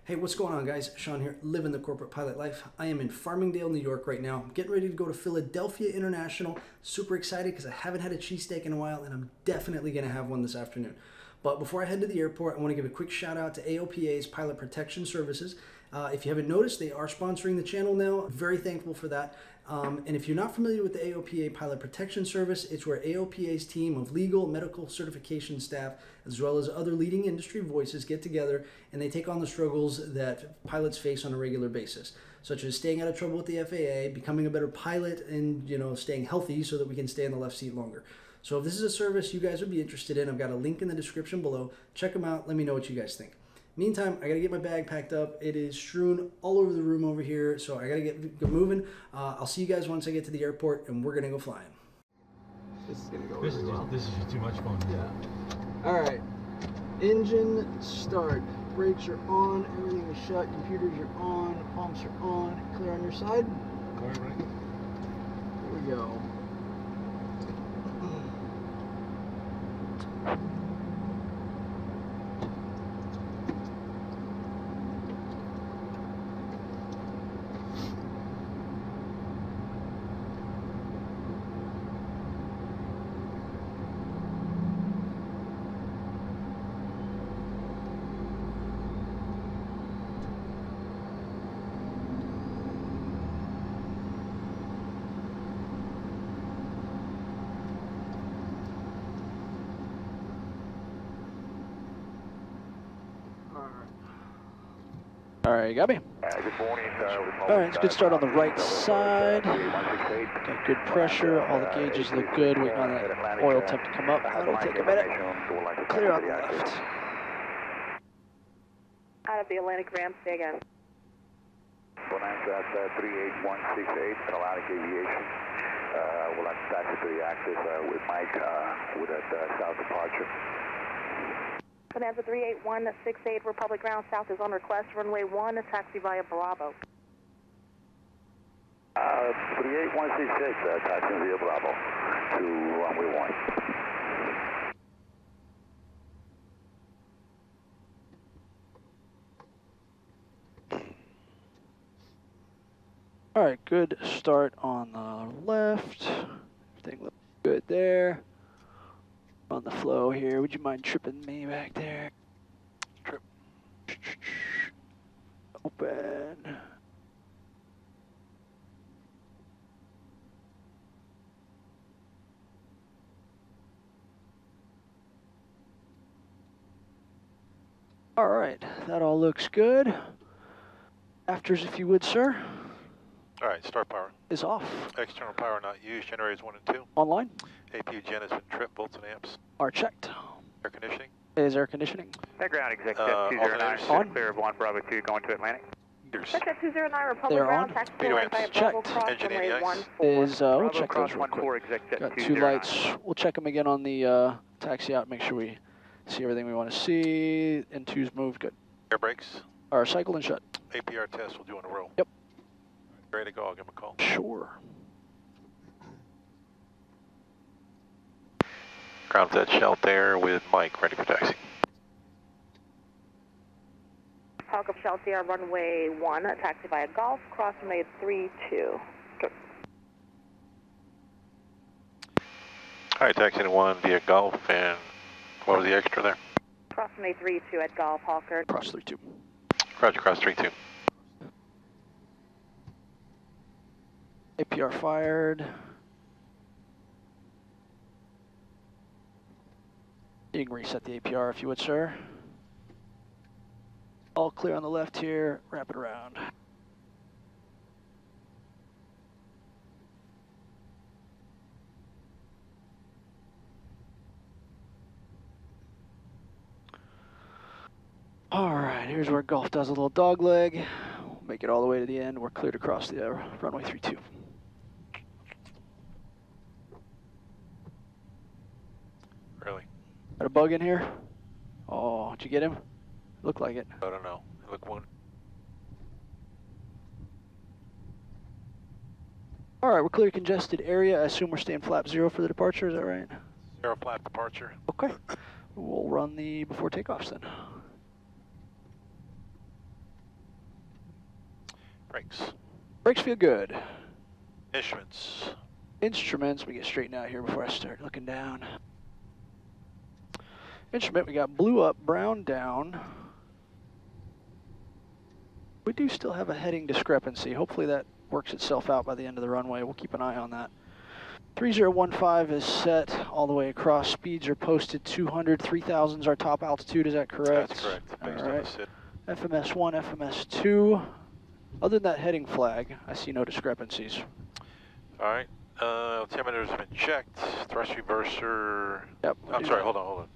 Hey, what's going on, guys? Sean here, living the corporate pilot life. I am in Farmingdale, New York right now. I'm getting ready to go to Philadelphia International. Super excited because I haven't had a cheesesteak in a while, and I'm definitely going to have one this afternoon. But before I head to the airport, I want to give a quick shout out to AOPA's Pilot Protection Services. If you haven't noticed, they are sponsoring the channel now. Very thankful for that. And if you're not familiar with the AOPA Pilot Protection Service, it's where AOPA's team of legal, medical certification staff, as well as other leading industry voices get together and they take on the struggles that pilots face on a regular basis, such as staying out of trouble with the FAA, becoming a better pilot, and staying healthy so that we can stay in the left seat longer. So if this is a service you guys would be interested in, I've got a link in the description below. Check them out. Let me know what you guys think. Meantime, I gotta get my bag packed up. It is strewn all over the room over here, so I gotta get moving. I'll see you guys once I get to the airport, and we're gonna go flying. This is gonna go really well. This is just too much fun. Yeah. All right. Engine start. Brakes are on. Everything is shut. Computers are on. Pumps are on. Clear on your side. Clear, right? Here we go. All right, you got me? Good morning. All right, it's a good start on the right side. Got good pressure. All the gauges look good. Waiting on that oil temp to come up. That'll take a minute. Clear on the left. Out of the Atlantic Ram, say again. Bonanza 38168, Atlantic Aviation. We'll have to taxi to the axis with Mike with that south departure. Bonanza 38168, Republic Ground South is on request. Runway 1, taxi via Bravo. 38166, taxi via Bravo to runway 1. All right, good start on the left. Everything looks good there. On the flow here, would you mind tripping me back there? Trip. Open. All right, that all looks good. Afters, if you would, sir. All right, start power. Is off. External power not used. Generators 1 and 2. Online. APU gen has been tripped, volts and amps. Are checked. Air conditioning. Is air conditioning. Ground exec 209. On. Clear of 1 Bravo 2 going to Atlantic. Check 209, Republic They're Ground, on. taxi Speedo line via amps. Bravo, Checked. cross Engine runway ADIs. 14. Is we'll Bravo check cross those real 14 quick. exec Got 2 209. lights. We'll check them again on the taxi out. Make sure we see everything we want to see. N2's moved. Good. Air brakes. Are cycled and shut. APR test we'll do in a row. Yep. Ready to go, I'll give him a call. Sure. Ground set shell there with Mike, ready for taxi. Talk of Shelter, runway 1, taxi via Golf, cross runway 32. All right, taxi to 1 via Gulf, and what was the extra there? Cross runway 32 at Golf, Hawker. Cross 3-2. Roger, cross 3-2. APR fired. You can reset the APR if you would, sir. All clear on the left here. Wrap it around. All right, here's where Golf does a little dog leg. We'll make it all the way to the end. We're cleared across the runway 32. Really? Got a bug in here? Oh, did you get him? Looked like it. I don't know. Look one. All right, we're clear congested area. I assume we're staying flap 0 for the departure, is that right? 0 flap departure. Okay. We'll run the before takeoffs then. Brakes. Brakes feel good. Instruments. Instruments, let me get straightened out here before I start looking down. Instrument, we got blue up, brown down. We do still have a heading discrepancy. Hopefully that works itself out by the end of the runway. We'll keep an eye on that. 3015 is set all the way across. Speeds are posted 200. 3000 is our top altitude, is that correct? That's correct. Based all on right. the SID. FMS1, FMS2. Other than that heading flag, I see no discrepancies. All right. Altimeter's been checked. Thrust reverser. Yep. I'm sorry. Hold on.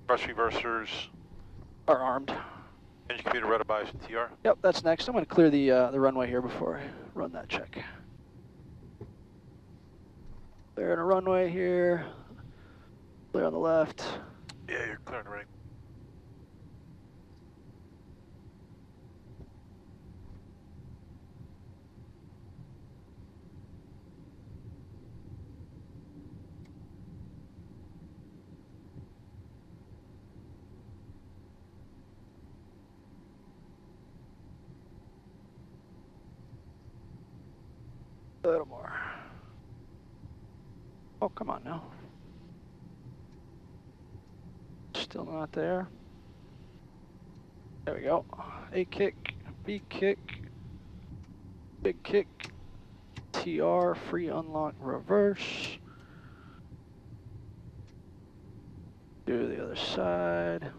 Thrust reversers. Are armed. Engine computer rudder bias and TR. Yep, that's next. I'm going to clear the runway here before I run that check. Clearing a runway here. Clear on the left. Yeah, you're clearing the right. A little more. Oh, come on now. Still not there. There we go. A kick, B kick, big kick, TR, free unlock, reverse. Do the other side.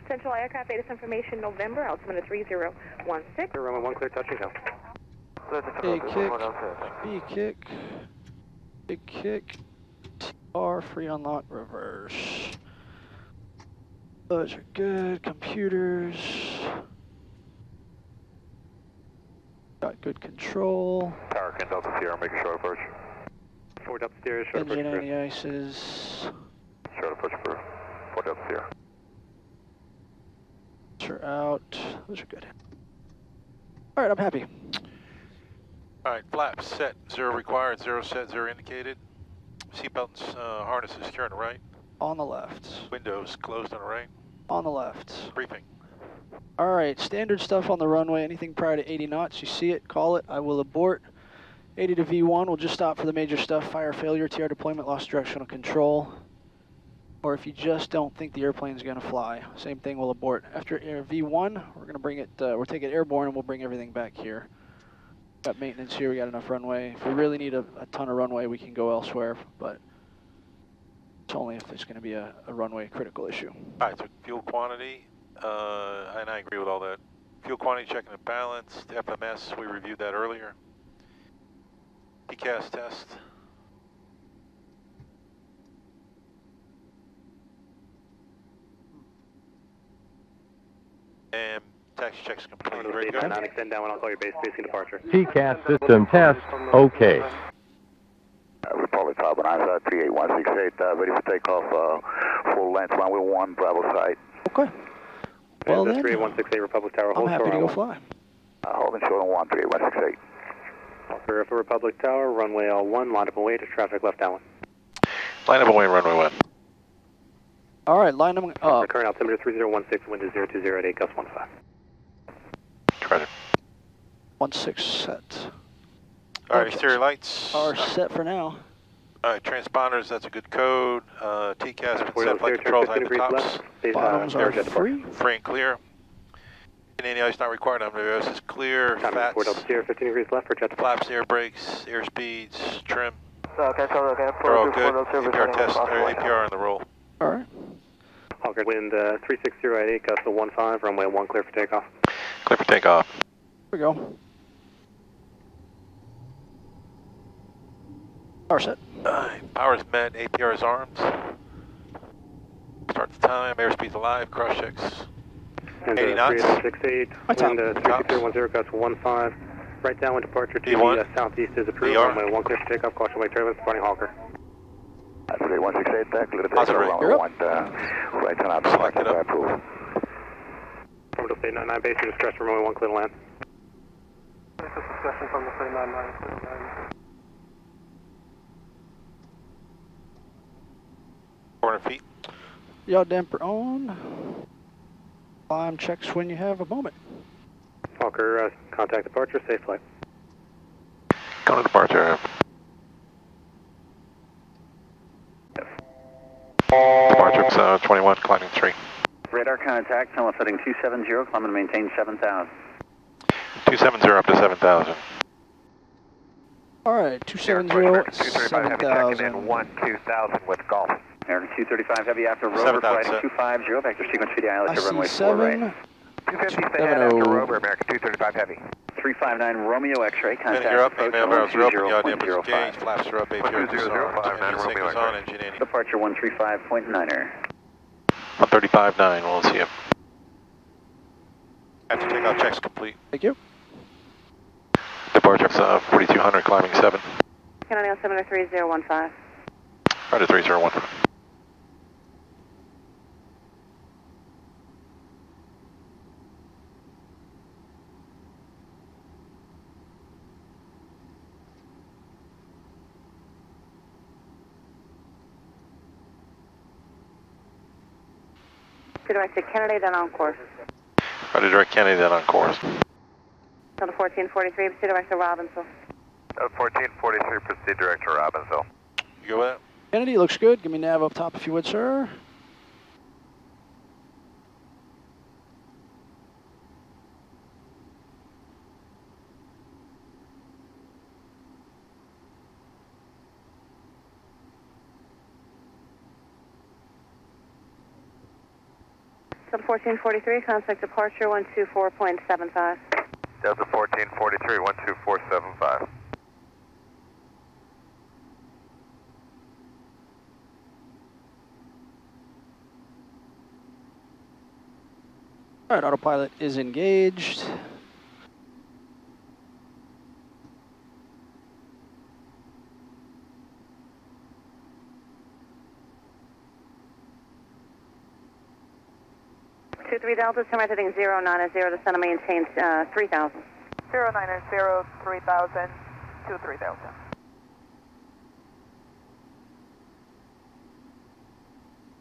Central Aircraft Data Information November, altimeter 3016. Runway 1 clear, touching down. A kick, B kick, big kick, TR, free unlock, reverse. Those are good. Computers. Got good control. Power can Delta Sierra, making short approach. Forward upstairs, short approach. Engine anti-ices. Short approach for Delta Sierra. Are out. Those are good. All right, I'm happy. All right, flaps set. 0 required, 0 set, 0 indicated. Seatbelts, harnesses secure on the right. On the left. Windows closed on the right. On the left. Briefing. All right, standard stuff on the runway. Anything prior to 80 knots, you see it, call it. I will abort. 80 to V1, we'll just stop for the major stuff. Fire failure, TR deployment, lost directional control. Or if you just don't think the airplane's going to fly, same thing, we'll abort. After V1, we're going to bring it, we'll take it airborne and we'll bring everything back here. Got maintenance here, we got enough runway. If we really need a ton of runway, we can go elsewhere, but it's only if there's going to be a runway critical issue. All right, so fuel quantity, and I agree with all that. Fuel quantity checking the balance, the FMS, we reviewed that earlier. PCAS test. And taxi check's complete. Ready to go? Not extend down when I'll call your base spacing departure. PCAS system test, okay. Republic Tower, 381168, ready for takeoff, full length, runway 1, Bravo side. Okay. Well then, 38168 Republic Tower, I'm hold happy short to go on fly. Holding short on 1, 381168. For Republic Tower, runway L1, line up and wait, traffic left downwind. Line up and wait, runway 1. All right, line them up. Current altimeter 3016, wind is 020 at 8, gust 15. Roger. 16 set. All right, Okay. exterior lights. Are set for now. All right, transponders, that's a good code. TCAS, been We're set, flight turn controls, 15 high degrees tops. left, base, Bottoms are aerojet departure. free. Free and clear. Any ice not required, MWS is clear. Time for Delta Fats, Sierra, 15 degrees left for jet departure. flaps, air brakes, air speeds, trim. Okay, They're all good. APR test, or APR on the roll. All right. Hawker, wind 360 at 8, gust 15, runway 1 clear for takeoff. Clear for takeoff. Here we go. Power set. Power is met, APR is armed. Start the time, airspeed's alive, cross checks. And 80 knots. 3868, My top. wind 36010, gust 15. Right downwind departure to V1. the southeast is approved. VR. Runway 1 clear for takeoff, caution wake turbulence, departing Hawker. 381168, clear to Positive takeoff, rate. runway You're 1, right turn out, Selected up. approved. Orbital state 99, base your discretion, runway 1 clear to land. Discussion from the 399. 400 feet. Yaw damper on. Climb checks when you have a moment. Walker, contact departure, safe flight. Going to departure. Departure 21, climbing 3. Radar contact, Thomas heading 270, climb and maintain 7,000. 270 up to 7,000. All right, 270, 7,000. Checking in 1-2000 with Golf. American 235 Heavy after Rover, flighting 250, vector sequence VDI, I let's runway see 4 right. 7. 250 stay ahead after Rover, American 235 Heavy. 359 Romeo X-ray, contact You're up, approach main barrels are open, yaw dampers 120.05. engaged, flaps are up, APR disarmed, engine signals on, engine 80. Departure 135.9er. 135.9, we'll see you. After takeoff, checks complete. Thank you. Departure 4200, climbing 7. Kennedy 73015. Right at 301. Direct to Kennedy, then on course. Right to direct Kennedy, then on course. Delta 1443, proceed direct to Robbinsville. 1443, proceed direct to Robbinsville. You go with that? Kennedy, looks good. Give me nav up top if you would, sir. Delta 1443, contact departure 124.75. Delta 1443, 12475. All right, autopilot is engaged. Two three Delta, turn right heading 090 to center maintain 3000. 090, 3000, 23 Delta.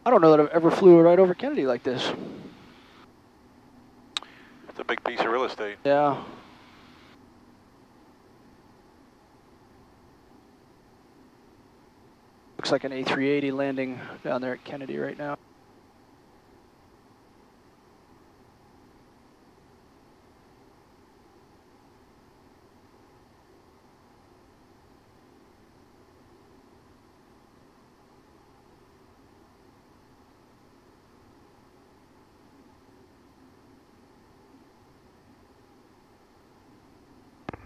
I don't know that I've ever flew right over Kennedy like this. It's a big piece of real estate. Yeah. Looks like an A380 landing down there at Kennedy right now.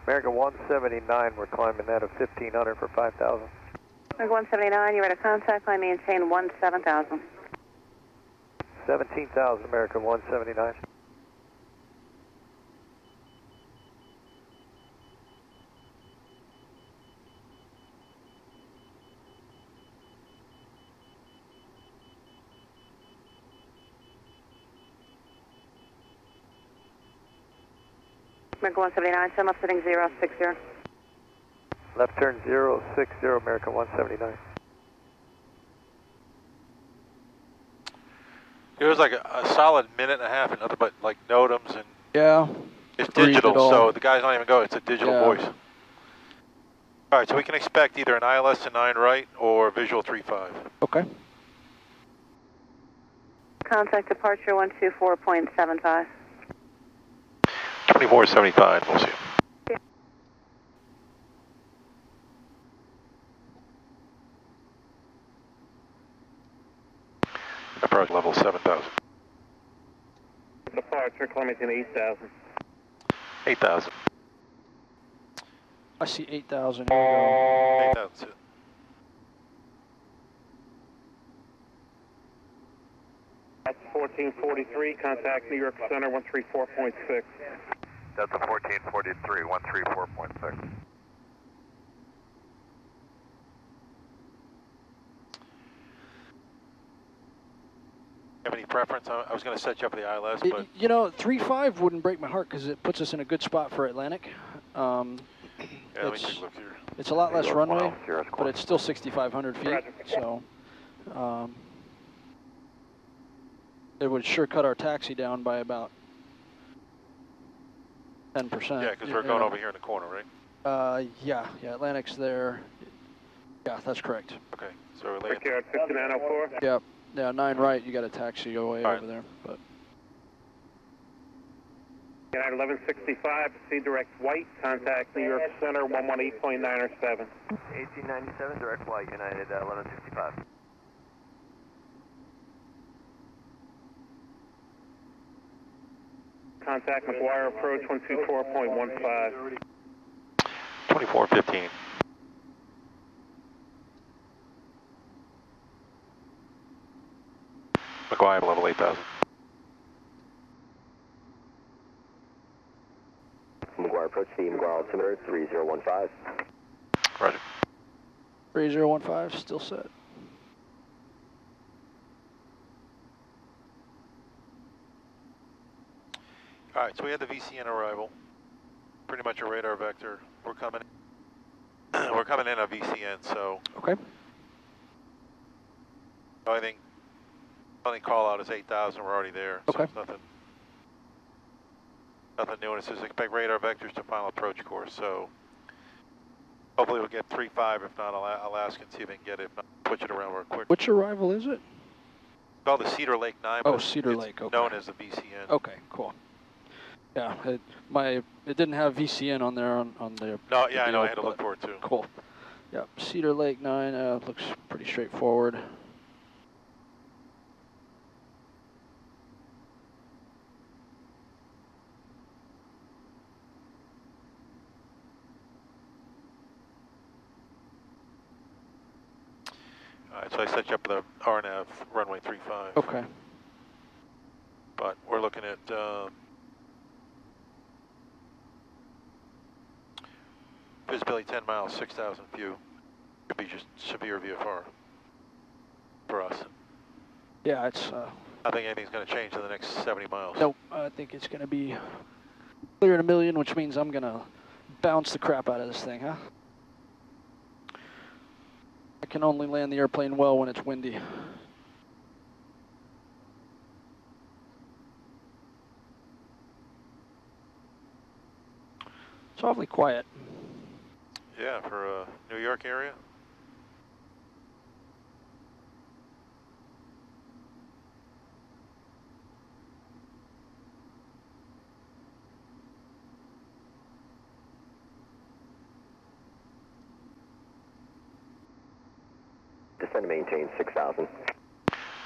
American 179, we're climbing that at 1500 for 5,000. American 179, you're ready to contact, climb maintain 17,000. 17,000, American 179. American 179, turn left heading 060. Left turn 060, American 179. It was like a solid minute and a half and nothing but like NOTAMs and Yeah. it's Breathe digital, it all. so the guy's not even going, it's a digital Yeah. voice. All right, so we can expect either an ILS to 9 right or visual 3-5. Okay. Contact departure 124.75. 2475, we'll see. Approach level 7,000. Departure, climbing 8,000. 8,000. I see 8,000. Here we go. 8,000. That's 1443, contact New York Center 134.6. Delta 1443, 134.6. Have any preference? I was going to set you up for the ILS, but You know, 3.5 wouldn't break my heart because it puts us in a good spot for Atlantic. yeah, let me take a look here. It's a lot less runway, Sierra but it's still 6,500 feet, so it would sure cut our taxi down by about 10%. Yeah, because we're going over here in the corner, right? Yeah, Atlantic's there. Yeah, that's correct. Okay, so we're laying. Brickyard 5904. Yep. Yeah, 9 right, you got a taxi away over there. But United 1165, C direct white, contact New York Center 118.907. 1897, direct white, United 1165. Contact McGuire approach 124.15. 2415. McGuire level 8000. McGuire approach, the McGuire altimeter 3015. Roger. 3015, still set. All right, so we had the VCN arrival. Pretty much a radar vector. We're coming. We're coming in a VCN, so. Okay. I think only call out is 8,000. We're already there. Okay. So nothing new. And it says expect radar vectors to final approach course. So hopefully we'll get 3-5. If not, I'll ask and see if we can get it. If not, switch it around real quick. Which arrival is it? It's called the Cedar Lake 9. Oh, Cedar Lake. Okay. Known as the VCN. Okay, cool. Yeah, it didn't have VCN on there on the. No, yeah, I know. I had to look for it too. Cool. Yep, Cedar Lake 9 looks pretty straightforward. All right, so I set you up the RNAV runway 35. Okay. But we're looking at visibility 10 miles, 6,000 view. Could be just severe VFR for us. Yeah, it's. I think anything's going to change in the next 70 miles. Nope, I think it's going to be clear at 1 million, which means I'm going to bounce the crap out of this thing, huh? I can only land the airplane well when it's windy. It's awfully quiet. Yeah, for New York area. Descend to maintain 6,000.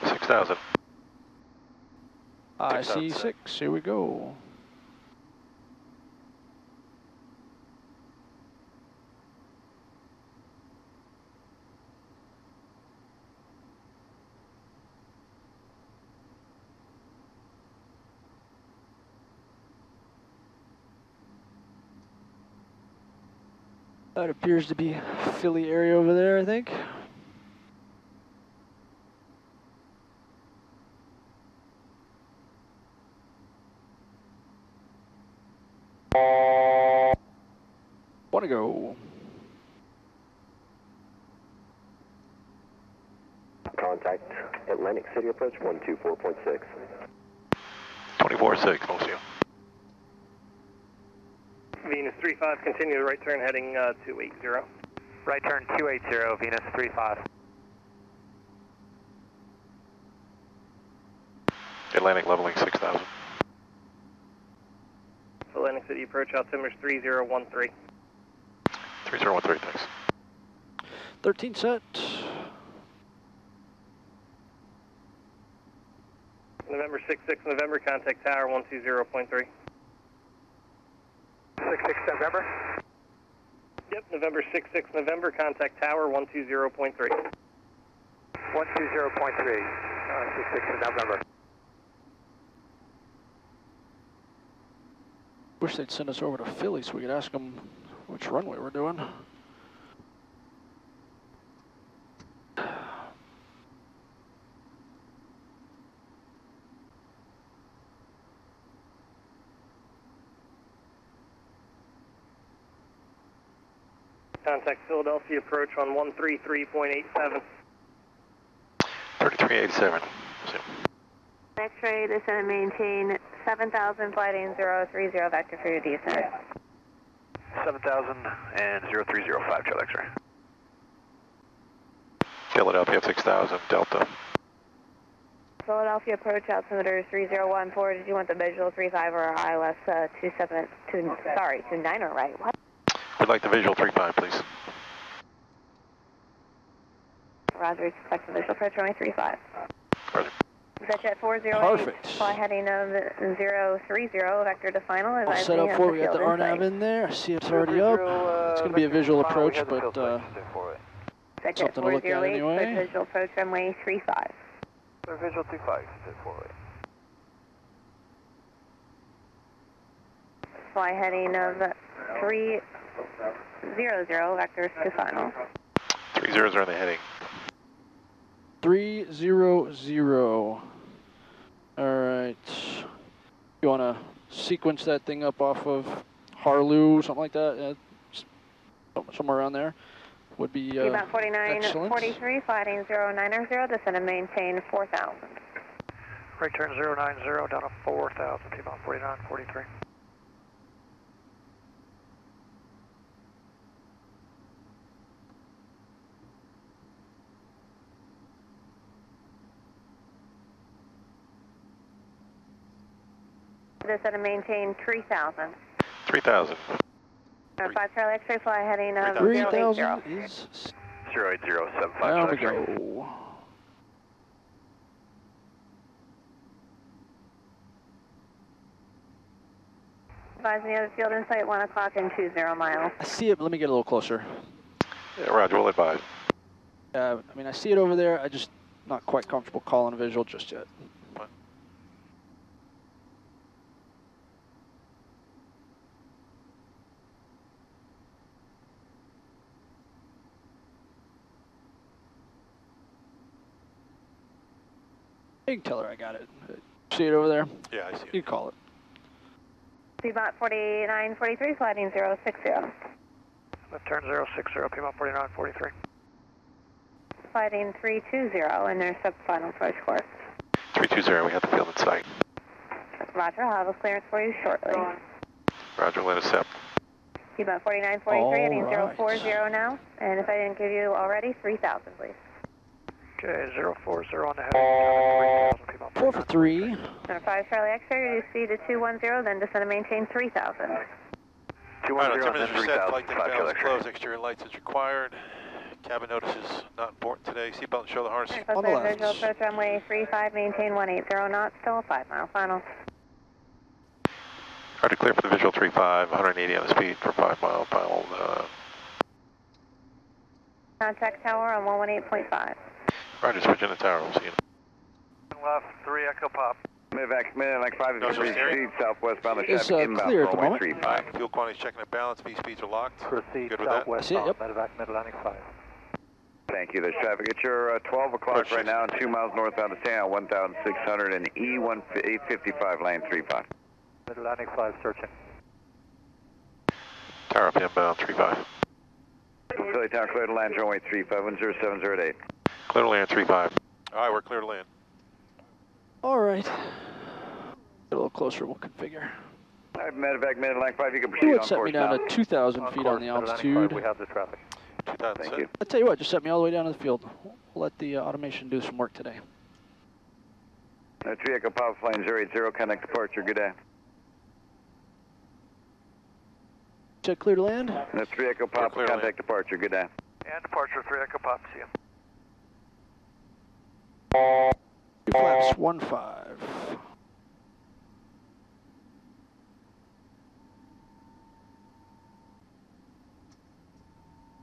6,000. I see 6. Here we go. That appears to be Philly area over there, I think. Want to go. Contact Atlantic City approach 124.6. 24-6, we'll see you. Venus 35, continue the right turn heading 280. Right turn 280, Venus 35. Atlantic leveling 6,000. Atlantic City approach altimeter 3013. 3013, thanks. 13 set. November 66, November, contact tower 120.3. 66 November? Yep, November 66, November, contact tower 120.3. 120.3, 66 November. Wish they'd send us over to Philly so we could ask them which runway we're doing. Contact Philadelphia approach on 133.87. 3387. See you. Next X-ray, descend and maintain 7,000, flighting 030 vector for your descent. 7,000 and 0305, Charlie X-ray. Philadelphia 6000, Delta. Philadelphia approach altimeter 3014. Did you want the visual 35 or ILS 29er, right? What? We'd like the visual 35, please. Roger, expect the visual approach runway 35. Roger. Jet 408. Perfect. Fly heading of 030, vector to final. All set up for it. We got the RNAV in there. I see it's already up. It's going to be a visual approach, but Jet something to look at anyway. Visual approach runway 35. Visual 25, Jet 408. Fly heading of 300, vectors to final. 300 on the heading. 300. All right. You want to sequence that thing up off of Harloo, something like that? Somewhere around there would be about 49, excellent. 43, fighting 090, descend and maintain 4,000. Right turn 090 down to 4,000, P-Mount 49, 43. Descend and maintain 3,000. 3,000. 5 Charlie X-ray, fly heading of 3,000 080. is... 08075, There we Charlie X-ray. go. Advising the other field in sight, 1 o'clock and 20 miles. I see it, but let me get a little closer. Yeah, Roger, we'll advise. I mean, I see it over there. I just not quite comfortable calling a visual just yet. What? You can tell her I got it. See it over there? Yeah, I see it. You can call it. Cbot 4943, sliding 060. Left turn 060, P-Mount 49, 43. Sliding 320, and their sub-final approach course. 320, we have the field in sight. Roger, I'll have a clearance for you shortly. Roger, let us up. Cbot 4943, heading All right. 040 now. And if I didn't give you already, 3,000, please. Okay, 040 on the heading, 3,000, P-Mount 4 for 3. Number 5 Charlie X-ray, reduce speed to 210, then descend and maintain 3,000. 210 and then Altimeter set, 3,000, flight deck 5 Charlie valves X-ray. closed, exterior lights as required. Cabin notice is not important today. Seatbelt and show the harness. On the left. Visual approach runway 35, maintain 180 knots, still a 5-mile final. Roger, clear for the visual 35, 180 on the speed for 5-mile final. Contact tower on 118.5. Roger, switch in the tower. We'll see you. Left, 3 Echo Pop. Medevac, like 5 No, so steering? southwestbound to It's, Chef inbound clear at the runway moment. 35. Fuel quantities checking at balance. V speeds are locked. Proceed Good with that? I see it, yep. Medevac, Mid-Atlantic 5. Thank you. There's traffic at your 12 o'clock Approach right now and 2 miles northbound to San 1,600 and E855 lane 35. Mid-Atlantic 5 searching. Tower up inbound 35. Philly Tower clear to land runway 35 10708. Clear to land 35. All right, we're clear to land. All right. Get a little closer, we'll configure. All right, Medevac, Mid-Atlantic 5, you can Do proceed it, on set me course down now. to 2,000 feet on the altitude. We have the traffic. 2000 Thank set. you. I'll tell you what, just set me all the way down to the field. We'll let the automation do some work today. 3 Echo Papa Flame 080, connect departure, good day. Check clear to land. 3 Echo Papa, clear to land. contact departure, good day. And departure 3 Echo Pop, see you. Flaps 15.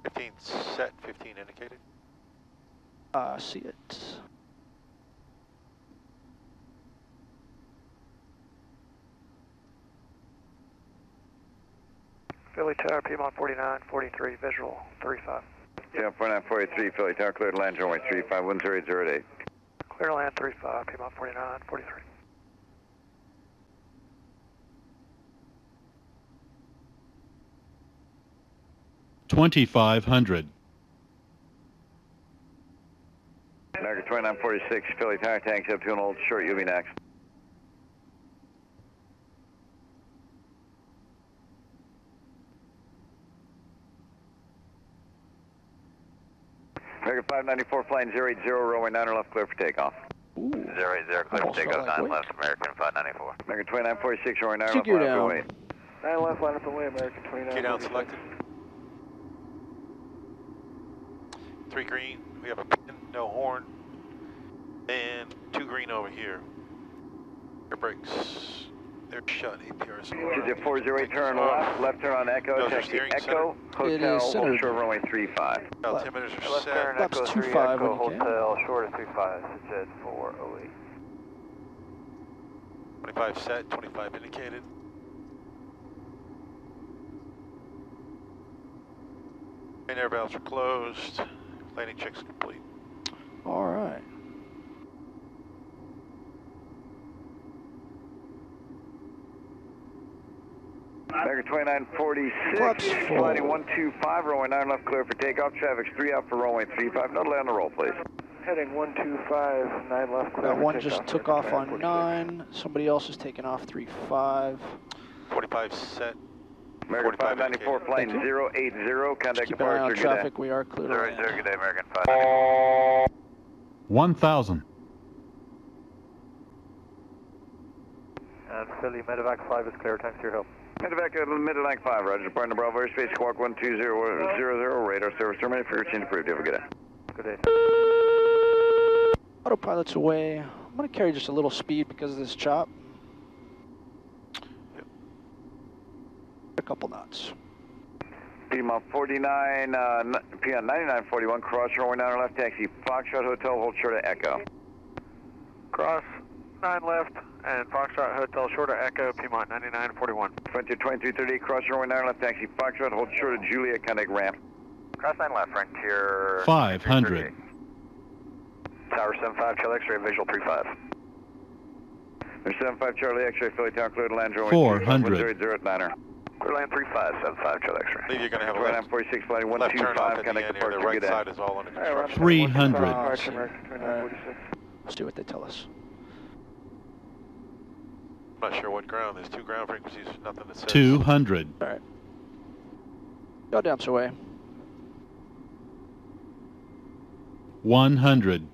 15 set, 15 indicated. See it. Philly Tower, Piedmont 49, 43, visual 35. Yeah, 4943, Philly Tower, clear to land, runway 35, 10808. Clear to land 35, Piedmont 49, 43. $2,500. America 2946, Philly Tower, tanks up to an old short, you'll be next. 594 flying 080, runway 9 left, clear for takeoff. 080, clear for takeoff, 9 left, American 594. American 2946, runway 9 left, Figure line up down. and wait. 9 left, line up and wait, American 29. Key down selected. 3 green, we have a pin, no horn, and 2 green over here. Air brakes, they're shut, APRs. 408, turn left turn on Echo, Those are taxi steering Echo, It Hotel, is hold centered. short runway 35. Altimeters are Left set. turn, Flaps Echo 3, 25 when Echo, you can. Hotel, short of 35, jet 408. 25 set, 25 indicated. Main air valves are closed. Landing checks complete. All right. American 2946, Flaps full. sliding 125, runway 9 left, clear for takeoff. Traffic's 3 out for runway 35. No delay on the roll, please. Heading 125, 9 left, clear That for one takeoff. just took off on 46. 9. Somebody else is taking off 35. 45 set. American 45 594 flying Thank 080, contact Keep an eye on departure, good day. traffic. We are clear to 080, land. good day, American 594. 1,000. And Philly, Medevac 5 is clear, thanks for your help. Medevac Mid-Atlantic 5, roger. Departing Bravo airspace, squawk 12000, radar service terminated, figure change approved. Have a good day. Good day. Autopilot's away. I'm going to carry just a little speed because of this chop. A couple knots. Piedmont 49, Piedmont 9941, cross runway 9 left, taxi Foxtrot Hotel, hold short of Echo. Cross 9 left and Foxtrot Hotel, short of Echo, Piedmont 9941. Frontier 2338, cross runway 9 left, taxi Foxtrot, hold short of Juliet, contact ramp. Cross 9 left, Frontier 500. Tower 75, Charlie X-ray, visual 35. There's 75 Charlie X-ray, Philly Town, clear to land runway 400. 009er. Clear land 35, 75 Charlie X-ray. I believe you're going to have a left, 946, flight left turn off 125, at the contact end here. The departure, right good day. side is all under construction. 300. Departure, American 2946. Let's do what they tell us. I'm not sure what ground. There's 2 ground frequencies, nothing that says. 200. All right. Go damps away. 100.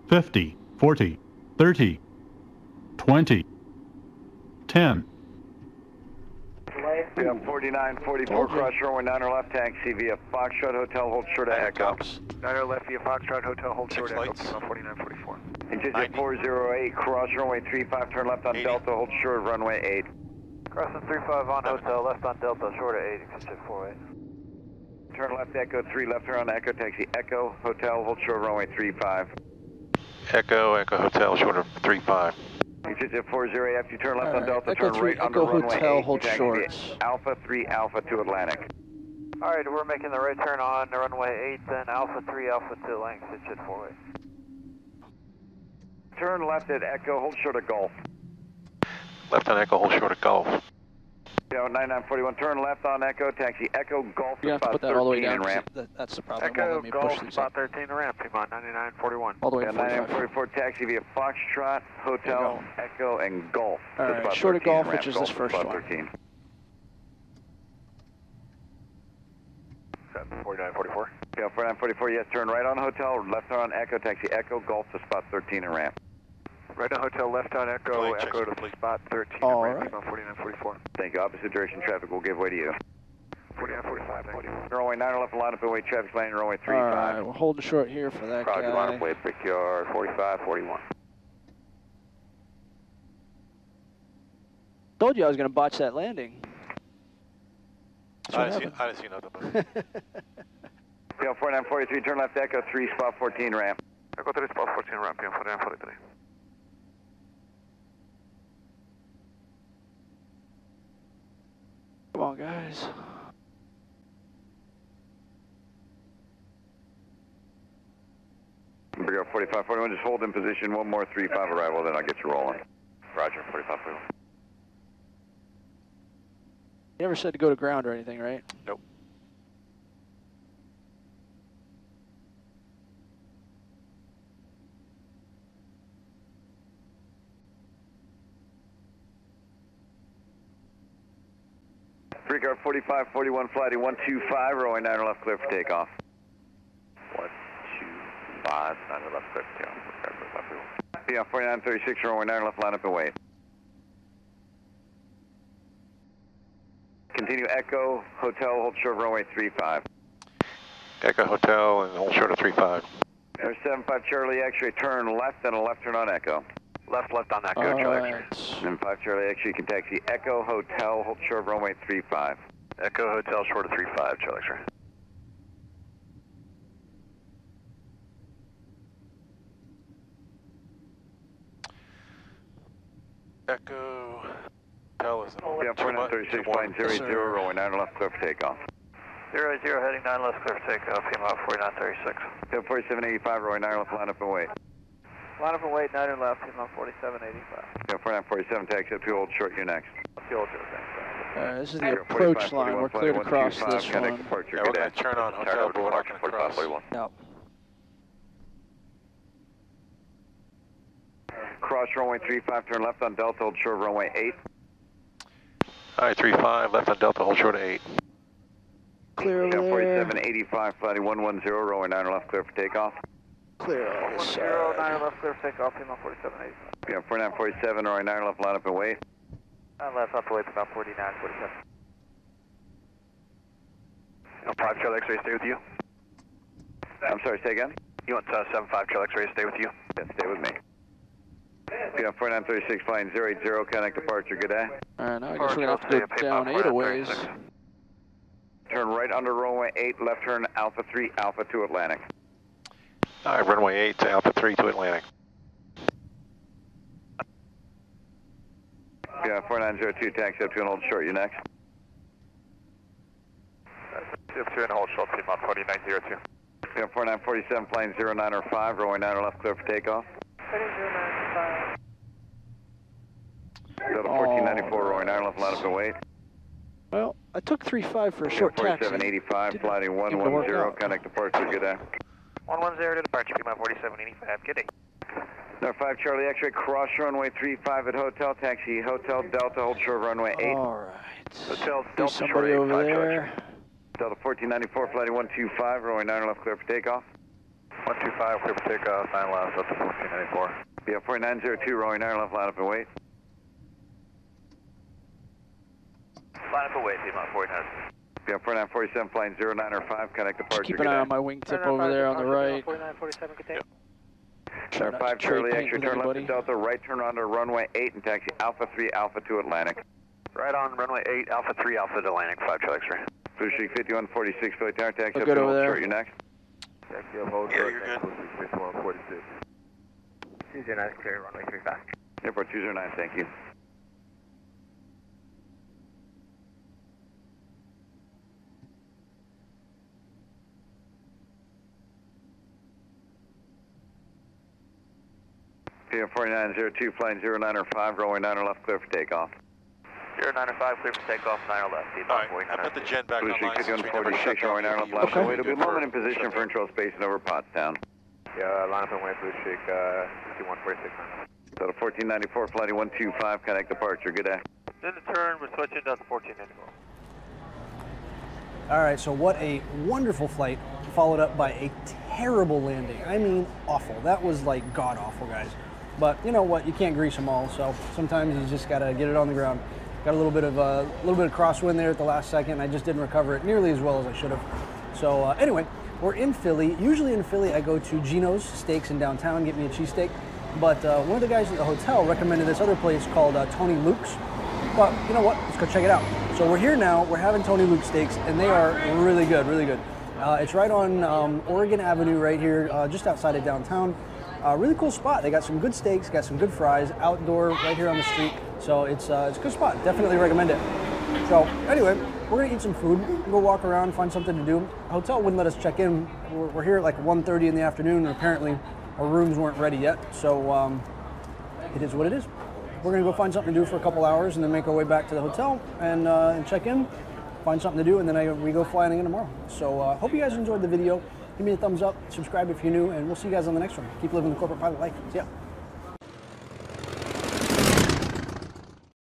50. 40. 30. 20. 10. Yeah, 4944, cross runway 9 left, taxi via Foxtrot Hotel, hold short of Echo. 9 left via Foxtrot Hotel, hold short of Echo, lights. Piedmont 4944. Exit 408, cross runway 35, turn left on 80. Delta, hold short of runway 8. Crossing 35 on Hotel, left on Delta, short of 8, exit 48. Turn left Echo 3, left turn on Echo, taxi Echo, Hotel, hold short runway 35. Echo, Echo Hotel, short of 35. Exit 408, after you turn left on Alright, Delta, Echo turn 3, right under Echo runway Hotel, 8, hold taxi shorts. Alpha 3 Alpha to Atlantic. Alright, we're making the right turn on the runway 8, then Alpha 3, Alpha 2, length, exit 48. Turn left at Echo, hold short of Gulf. Left on Echo, hold short of Gulf. Yeah, 9941, turn left on Echo, taxi Echo, Gulf You to have to spot put that all the way 13 down. and 'cause ramp. That's the problem. It won't Echo, let me push Golf, these spot up. 13 to ramp, Piedmont 9941. All the way Yeah, to 45. 9944, taxi via Foxtrot, Hotel, Echo, and Gulf. All to right, spot short of 13 and Gulf, ramp, which is Gulf this to first spot one. 13. 4944. Yeah, 4944, yes, turn right on Hotel, left turn on Echo, taxi Echo, Gulf to spot 13 and ramp. Right on Hotel, left on Echo, Flight checks Echo to complete. spot 13 All and ramp, right. Piedmont 4944. Thank you, opposite direction traffic will give way to you. 4945, thank you. Runway 9 left, line up and wait, traffic landing runway All 35. right, we're holding short here for that Roger, line guy. up, wait, Brickyard, 4541. Told you I was going to botch that landing. That's I what didn't see nothing but PM 4943, turn left Echo 3, spot 14 ramp. Echo 3, spot 14 ramp, PM 4943. Come on, guys. Brickyard 4541, just hold in position, one more 35 arrival, then I'll get you rolling. Roger, 4541. You never said to go to ground or anything, right? Nope. Disregard 45, 41, flighting 125, runway 9 left, clear for takeoff. 125, 9 left, clear for takeoff. Yeah, 4936, runway 9 left, line up and wait. Continue Echo, Hotel, hold short of runway 35. Echo Hotel and hold short of 35. Air 75 Charlie X-ray, turn left and a left turn on Echo. Left on Echo, Charlie X-ray. And 5 Charlie X-ray, you can taxi Echo Hotel, hold short of runway 35. Echo Hotel, short of 35, Charlie X-ray. Echo Hotel is Yeah, 4936, flying 00, runway 9 left, clear for takeoff. 00, heading 9 left, clear for takeoff, PMO 4936. Yeah, 4785, runway 9 left, line up and wait. Line up and wait, 9 left, PMO 4785. Yeah, 4947, taxi up to hold short, you're next. Hold short, thanks. This is the approach line. We're clear to cross this one. Yeah, we're going to turn on Hotel, but we're not going to cross. Yep. Cross runway 35, turn left on Delta, hold short of runway 8. Alright, 35, left on Delta, hold short of 8. Clear over there. 4785, flighting 110, runway 9 left, clear for takeoff. Clear on this 10, 9 left, clear for takeoff, PMO 4785. Yeah, 4947, runway 9 left, line up and wait. 9 left, up to wait, PMO 4947. 5 Charlie X-ray, stay with you. I'm sorry, say again? You want 75 Charlie X-ray, stay with you? Yeah, stay with me. Yeah, 4936, flying 080, connect departure, good day. Alright, now I guess we're going to have to go down 8 a ways. Turn right under runway 8, left turn Alpha 3, Alpha 2 Atlantic. Alright, runway 8 to Alpha 3 to Atlantic. Yeah, 4902, taxi up to and hold short, you next. Up to and hold short, PMO 4902. Yeah, 4947, flying 0905, runway 9 left, clear for takeoff. Heading 0905. Delta 1494, runway 9 left, line up and wait. Well, I took 35 for a short taxi. 4785, flighting 110, connect departure, good day. 110 to departure, PMO 4785, good day. No, 5 Charlie X-ray, cross runway 35 at Hotel, taxi Hotel Delta, hold short runway 8. Alright. Hotel There's Delta, somebody over there. Delta 1494, flighting 125, runway 9 left, clear for takeoff. 125, clear for takeoff, 9 left, Delta 1494. Yeah, 4902, runway 9 left, line up and wait. Line up and wait, PMO 49. Yeah, 4947, flying 0905, connect departure, Keep an eye on my wingtip over there on the right. 4947, good day. Try not to 5 trade Charlie paint X-ray, with turn left anybody. to Delta, right turn onto runway 8 and taxi Alpha 3, Alpha 2 Atlantic. Right on runway 8, Alpha 3, Alpha Atlantic, 5 Charlie X-ray. Blue Streak 5146, Philly Tower, taxi up good to over hold there. short, you next. Taxi up, hold short, you're good. 46. 209 clear, runway 35. Airport 209, thank you. PM 4902, flying 0905, runway 9 left, clear for takeoff. 0905, clear for takeoff, 9 left, Alright, I put the gen back Blue online Streak since we never shut 5146, down runway 9 the left, AOPA. left, Okay. away. It'll be a moment in position for intro space and over Pottstown. Yeah, line up and wait, Blue Streak, 5146. Delta 1494, flighting 125, connect departure, good day. Then the turn, we're switching Delta 1494. Alright, so what a wonderful flight, followed up by a terrible landing. I mean, awful. That was like god-awful, guys. But you know what? You can't grease them all, so sometimes you just gotta get it on the ground. Got a little bit of crosswind there at the last second. I just didn't recover it nearly as well as I should have. So anyway, we're in Philly. Usually in Philly, I go to Gino's Steaks in downtown, get me a cheesesteak. But one of the guys at the hotel recommended this other place called Tony Luke's. But you know what? Let's go check it out. So we're here now. We're having Tony Luke's steaks, and they are really good, really good. It's right on Oregon Avenue, right here, just outside of downtown. Really cool spot. They got some good steaks, got some good fries, outdoor, right here on the street. So it's a good spot. Definitely recommend it. So anyway, we're gonna eat some food, go walk around, find something to do. The hotel wouldn't let us check in. We're here at like 1:30 in the afternoon, and apparently our rooms weren't ready yet. So it is what it is. We're gonna go find something to do for a couple hours, and then make our way back to the hotel and check in, find something to do, and then we go flying again tomorrow. So hope you guys enjoyed the video. Give me a thumbs up, subscribe if you're new, and we'll see you guys on the next one. Keep living the corporate pilot life. See ya.